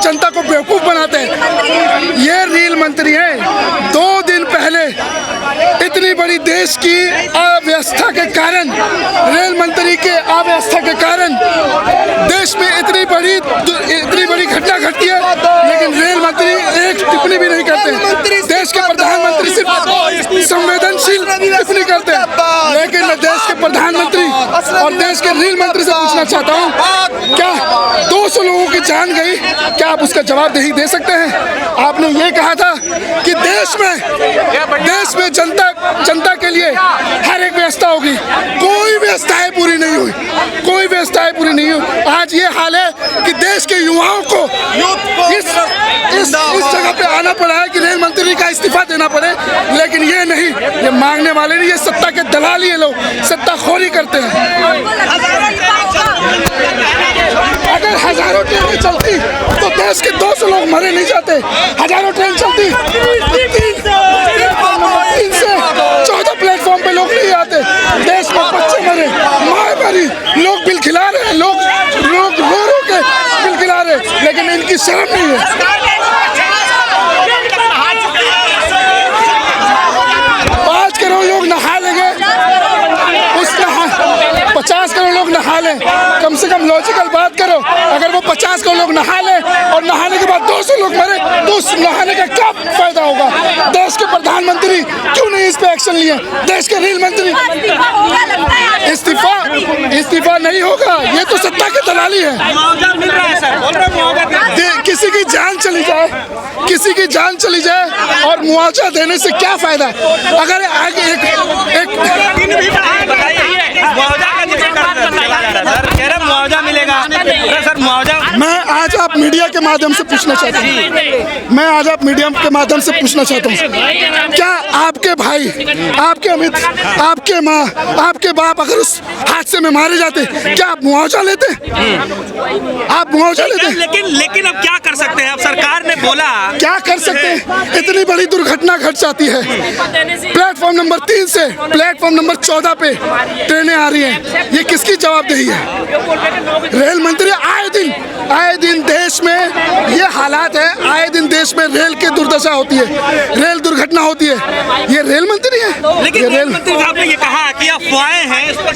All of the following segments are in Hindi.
जनता को बेवकूफ़ बनाते हैं। ये रेल मंत्री हैं। 2 दिन पहले इतनी बड़ी देश की अव्यवस्था के कारण, रेल मंत्री के अव्यवस्था के कारण देश में इतनी बड़ी घटना घटती है, लेकिन रेल मंत्री एक टिप्पणी भी नहीं करते। देश के प्रधानमंत्री सिर्फ संवेदनशील टिप्पणी करते हैं, लेकिन मैं देश के प्रधानमंत्री और देश के रेल मंत्री से पूछना चाहता हूँ, क्या 200 लोगों की जान गई, क्या आप उसका जवाब नहीं दे सकते हैं? आपने ये कहा था कि देश में जनता के लिए हर एक व्यवस्था होगी, कोई व्यवस्थाएं पूरी नहीं हुई, कोई व्यवस्थाएं पूरी नहीं हुई। आज ये हाल है कि देश के युवाओं को इस जगह पे आना पड़ा है कि रेल मंत्री का इस्तीफा देना पड़े, लेकिन ये नहीं, ये मांगने वाले नहीं, ये सत्ता के दलाल ये लोग सत्ताखोरी करते हैं। अगर हजारों ट्रेनें चलती तो देश के 200 लोग मरे नहीं जाते। हजारों ट्रेन चलती, 3 से 14 प्लेटफॉर्म पे लोग नहीं आते, देश में बच्चे मरे, माँ मरी, लोग बिल खिला रहे हैं, लोग रो के बिल खिला रहे हैं, लेकिन इनकी शर्म नहीं है। 5 करोड़ लोग नहा लेंगे, 50 करोड़ लोग नहा लें, कम से कम लॉजिकल बात करो। अगर वो 50 करोड़ लोग नहा लें और नहाने के बाद 200 लोग मरे तो उस नहाने का क्या फायदा होगा? देश के प्रधानमंत्री क्यों नहीं इस पे एक्शन लिए? देश के रेल मंत्री इस्तीफा नहीं होगा, ये तो सत्ता की दलाली है। किसी की जान चली जाए और मुआवजा देने से क्या फायदा? अगर आगे मुआवजा मिलेगा सर, मुआवजा। मैं आज आप मीडिया के माध्यम से पूछना चाहता हूँ, क्या आपके भाई, आपके अमित, आपके माँ, आपके बाप अगर उस हादसे में मारे जाते, क्या आप मुआवजा लेते? आप मुआवजा लेते? लेकिन अब क्या कर सकते हैं? अब सरकार ने बोला क्या कर सकते हैं? इतनी बड़ी दुर्घटना घट जाती है, प्लेटफॉर्म नंबर 3 से प्लेटफॉर्म नंबर 14 पे ट्रेनें आ रही हैं, ये किसकी जवाबदेही है? रेल मंत्री आए दिन देश में ये हालात है, आए दिन देश में रेल की दुर्दशा होती है, रेल दुर्घटना होती है, ये रेल मंत्री है। लेकिन रेल मंत्री साहब ने ये कहा कि अफवाहें हैं, इस पर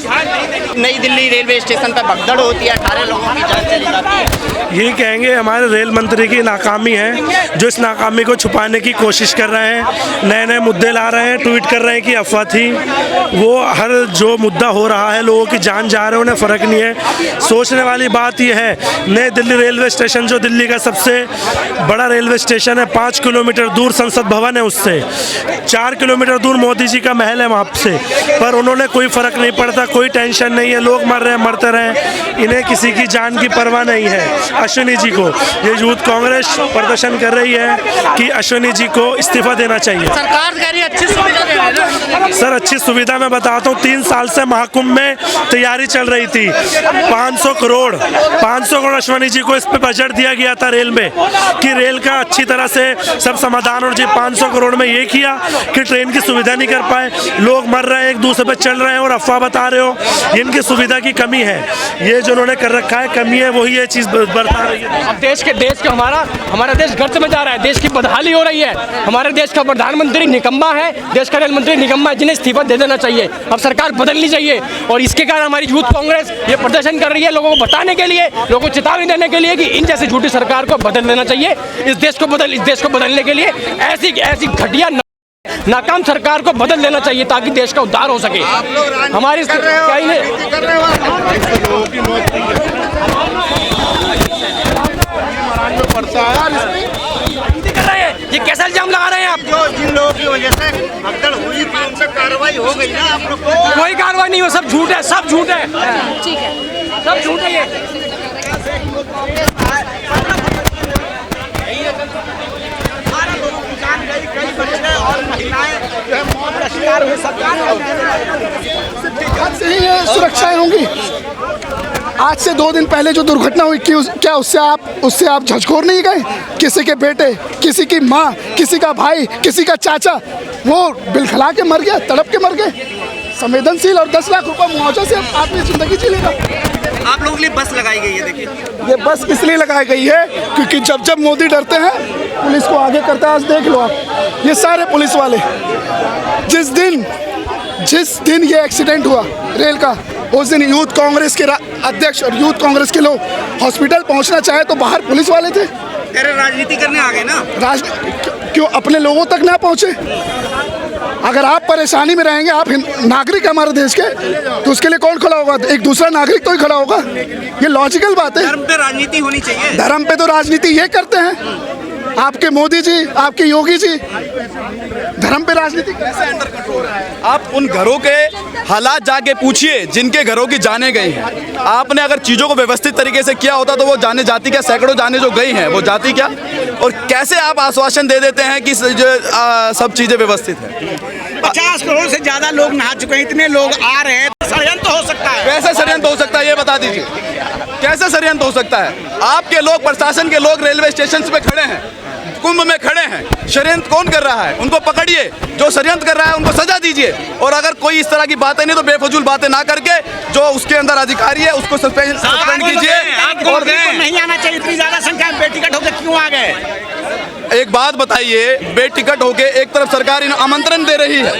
नई दिल्ली रेलवे स्टेशन पर भगदड़ होती है, 18 लोगों की जान चली जाती है। यही कहेंगे हमारे रेल मंत्री की नाकामी है, जो इस नाकामी को छुपाने की कोशिश कर रहे हैं, नए नए मुद्दे ला रहे हैं, ट्वीट कर रहे हैं कि अफवाह थी। वो हर जो मुद्दा हो रहा है, लोगों की जान जा रहे हैं, उन्हें फ़र्क नहीं है। सोचने वाली बात यह है, नई दिल्ली रेलवे स्टेशन जो दिल्ली का सबसे बड़ा रेलवे स्टेशन है, 5 किलोमीटर दूर संसद भवन है, उससे 4 किलोमीटर दूर मोदी जी का महल है वहाँ से, पर उन्होंने कोई फ़र्क नहीं पड़ता, कोई टेंशन नहीं है, लोग मर रहे हैं, मरते रहे, इन्हें किसी की जान की परवाह नहीं है। अश्विनी जी को, ये यूथ कांग्रेस प्रदर्शन कर रही है कि अश्विनी जी को इस्तीफा देना चाहिए। सरकार कह रही है अच्छी सुविधा दे रही है। सर अच्छी सुविधा मैं बताता हूँ, 3 साल से महाकुंभ में तैयारी चल रही थी, 500 करोड़ अश्विनी जी को इस पे बजट दिया गया था रेल में कि रेल का अच्छी तरह से सब समाधान और जी 500 करोड़ में ये किया कि ट्रेन की सुविधा नहीं कर पाए, लोग मर रहे हैं, एक दूसरे पे चल रहे हैं और अफवाह बता रहे हो, इनकी सुविधा की कमी है। ये जो उन्होंने कर रखा है कमी है, वही ये चीज़ बरता रही है। अब देश का हमारा देश गर्त में जा रहा है, देश की बदहाली हो रही है। हमारे देश का प्रधानमंत्री निकम्मा है, देश का रेल मंत्री निकम्मा है, जिन्हें इस्तीफा दे देना चाहिए। अब सरकार बदलनी चाहिए और इसके कारण हमारी यूथ कांग्रेस ये प्रदर्शन कर रही है, लोगों को बताने के लिए, लोगों को चेतावनी देने के लिए कि इन जैसी झूठी सरकार को बदल देना चाहिए। इस देश को बदलने के लिए ऐसी घटिया नाकाम सरकार को बदल देना चाहिए ताकि देश का उद्धार हो सके। हमारी ये कैसा इल्जाम लगा रहे हैं आप? जिन लोगों की वजह से भगदड़ हुई थी उन पे कार्रवाई हो गई ना, आप लोग कोई कार्रवाई नहीं हो, सब झूठ है, सब झूठ है, ठीक है, सब झूठ है। ये कई बच्चे और महिलाएं जो है मौत का शिकार हुए, सुरक्षाएं होंगी। आज से 2 दिन पहले जो दुर्घटना हुई, क्या उससे आप झकझोर नहीं गए? किसी के बेटे, किसी की माँ, किसी का भाई, किसी का चाचा, वो बिल खिला के मर गया, तड़प के मर गए। संवेदनशील और 10 लाख रुपए मुआवजा से आदमी जिंदगी जी लेगा। आप लोगों के लिए बस लगाई गई है, देखिए ये बस इसलिए लगाई गई है क्योंकि जब जब मोदी डरते हैं पुलिस को आगे करता है। आज देख लो आप, ये सारे पुलिस वाले जिस दिन ये एक्सीडेंट हुआ रेल का, उस दिन यूथ कांग्रेस के अध्यक्ष और यूथ कांग्रेस के लोग हॉस्पिटल पहुंचना चाहे तो बाहर पुलिस वाले थे। अरे राजनीति करने आ गए ना, क्यों अपने लोगों तक ना पहुंचे? अगर आप परेशानी में रहेंगे, आप नागरिक हमारे देश के, तो उसके लिए कौन खड़ा होगा? एक दूसरा नागरिक तो ही खड़ा होगा। ये लॉजिकल बात है। धर्म पे राजनीति होनी चाहिए। धर्म पे तो राजनीति ये करते हैं आपके मोदी जी, आपके योगी जी। धर्म पे राजनीति कैसे अंडर कंट्रोल है? आप उन घरों के हालात जाके पूछिए जिनके घरों की जाने गई हैं। आपने अगर चीज़ों को व्यवस्थित तरीके से किया होता तो वो जाने जाती क्या, सैकड़ों जाने जो गई हैं वो जाती क्या? और कैसे आप आश्वासन दे देते हैं कि सब चीज़ें व्यवस्थित हैं? 50 करोड़ से ज्यादा लोग नहा चुके हैं, इतने लोग आ रहे हैं, षड्यंत्र हो सकता है। कैसे षड्यंत्र हो सकता है ये बता दीजिए, कैसे षड्यंत्र हो सकता है? आपके लोग, प्रशासन के लोग रेलवे स्टेशन पे खड़े हैं, कुंभ में खड़े हैं। षड्यंत्र कौन कर रहा है? उनको पकड़िए, जो षड्यंत्र कर रहा है उनको सजा दीजिए। और अगर कोई इस तरह की बातें नहीं तो बेफजूल बातें ना करके जो उसके अंदर अधिकारी है उसको सस्पेंड कीजिए। और नहीं आना चाहिए, इतनी ज्यादा संख्या में बेटिकट होकर क्यों आ गए? एक बात बताइए, बेटिकट होके एक तरफ सरकार आमंत्रण दे रही है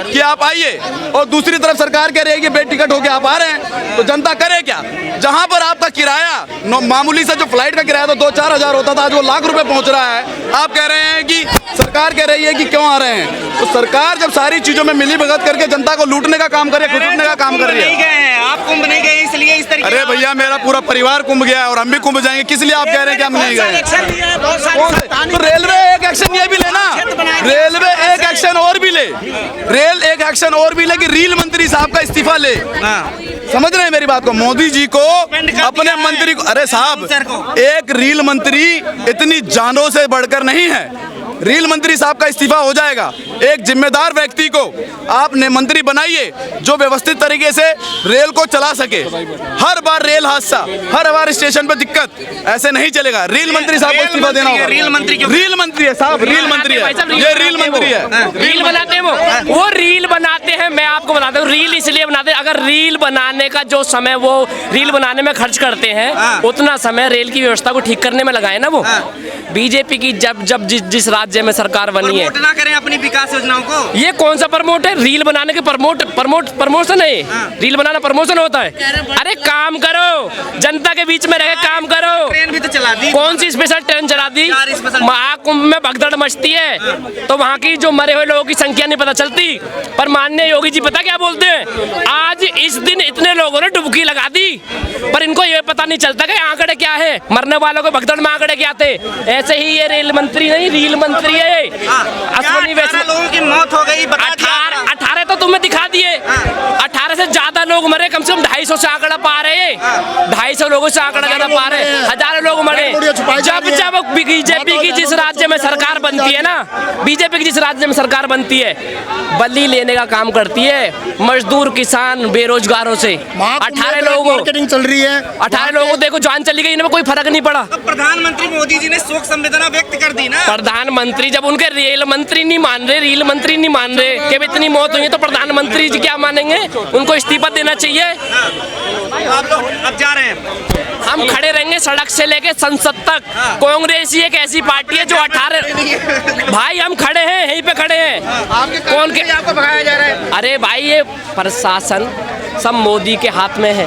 कि आप आइए और दूसरी तरफ सरकार कह रही है कि बेटिकट होके आप आ रहे हैं, तो जनता करे क्या? जहां पर आपका किराया मामूली सा जो फ्लाइट का किराया तो 2-4 हज़ार होता था, आज वो लाख रुपए पहुंच रहा है। आप कह रहे हैं कि सरकार कह रही है कि क्यों आ रहे हैं? तो सरकार जब सारी चीजों में मिली भगत करके जनता को लूटने का काम करे, लूटने का काम कर रही है। आप कुंभ नहीं गए इसलिए इस तरीके। अरे भैया, मेरा पूरा परिवार कुंभ गया है और हम भी कुंभ जाएंगे, किस लिए आप कह रहे हैं कि हम नहीं गए? तो रेलवे एक एक्शन ये भी लेना, रेलवे एक एक्शन और भी ले, रेल एक एक्शन और भी ले कि रेल मंत्री साहब का इस्तीफा ले। समझ रहे हैं मेरी बात को? मोदी जी को अपने मंत्री को, अरे साहब, एक रेल मंत्री इतनी जानों से बढ़कर नहीं है। रेल मंत्री साहब का इस्तीफा हो जाएगा। एक जिम्मेदार व्यक्ति को आपने मंत्री बनाइए जो व्यवस्थित तरीके से रेल को चला सके। हर बार रेल हादसा, हर बार स्टेशन पे दिक्कत, ऐसे नहीं चलेगा। रेल मंत्री साहब को इस्तीफा देना होगा। रेल मंत्री क्यों? रेल मंत्री है साहब, रेल मंत्री है, ये रेल मंत्री है। रील बनाते हैं वो रील बनाते हैं। मैं आपको बताता हूँ, रील इसलिए बनाते हैं, अगर रील बनाने का जो समय वो रील बनाने में खर्च करते हैं उतना समय रेल की व्यवस्था को ठीक करने में लगाए ना वो। बीजेपी की जब जिस राज्य में सरकार बनी है, प्रमोट ना करें अपनी विकास योजनाओं को। ये कौन सा प्रमोट है? रील बनाने के प्रमोशन है? रील बनाना प्रमोशन होता है? अरे काम करो, जनता के बीच में रह के काम करो। ट्रेन भी तो चला दी। कौन सी स्पेशल ट्रेन चला दी? महाकुंभ में भगदड़ मचती है तो वहाँ की जो मरे हुए लोगों की संख्या नहीं पता चलती। पर माननीय योगी जी पता क्या बोलते हैं? आज इस दिन इतने लोगों ने डुबकी लगा दी, पर इनको ये पता नहीं चलता कि आंकड़े क्या है, मरने वालों को भगदड़ में आंकड़े क्या थे। ऐसे ही ये रेल मंत्री नहीं, रील मंत्री है। अश्विनी वैष्णव लोगों की मौत हो गई, 18 तो तुम्हें दिखा दिए। 18 से ज्यादा लोग मरे, कम से कम 250 से आंकड़ा पा रहे, 250 लोगों से आंकड़ा ज्यादा पा रहे, हजारों लोग मरे। जब बीजेपी की जिस राज्य में सरकार बनती है ना, बीजेपी की जिस राज्य में सरकार बनती है, बदली लेने का काम करती है मजदूर, किसान, बेरोजगारों से। 18 लोगों मार्केटिंग चल रही है, 18 लोगों को देखो जान चली गई, इनमें कोई फर्क नहीं पड़ा। तो प्रधानमंत्री मोदी जी ने शोक संवेदना व्यक्त कर दी ना। प्रधानमंत्री जब उनके रेल मंत्री नहीं मान रहे, रील मंत्री नहीं मान रहे कि इतनी मौत हुई है, तो प्रधानमंत्री जी क्या मानेंगे? उनको इस्तीफा देना चाहिए। आप लोग अब जा रहे हैं, हम खड़े रहेंगे सड़क से लेके संसद तक। कांग्रेस ही एक ऐसी पार्टी है जो 18 भाई हम खड़े हैं, यहीं पे खड़े हैं। कौन के आपको भगाया जा रहा है? अरे भाई, ये प्रशासन सब मोदी के हाथ में है।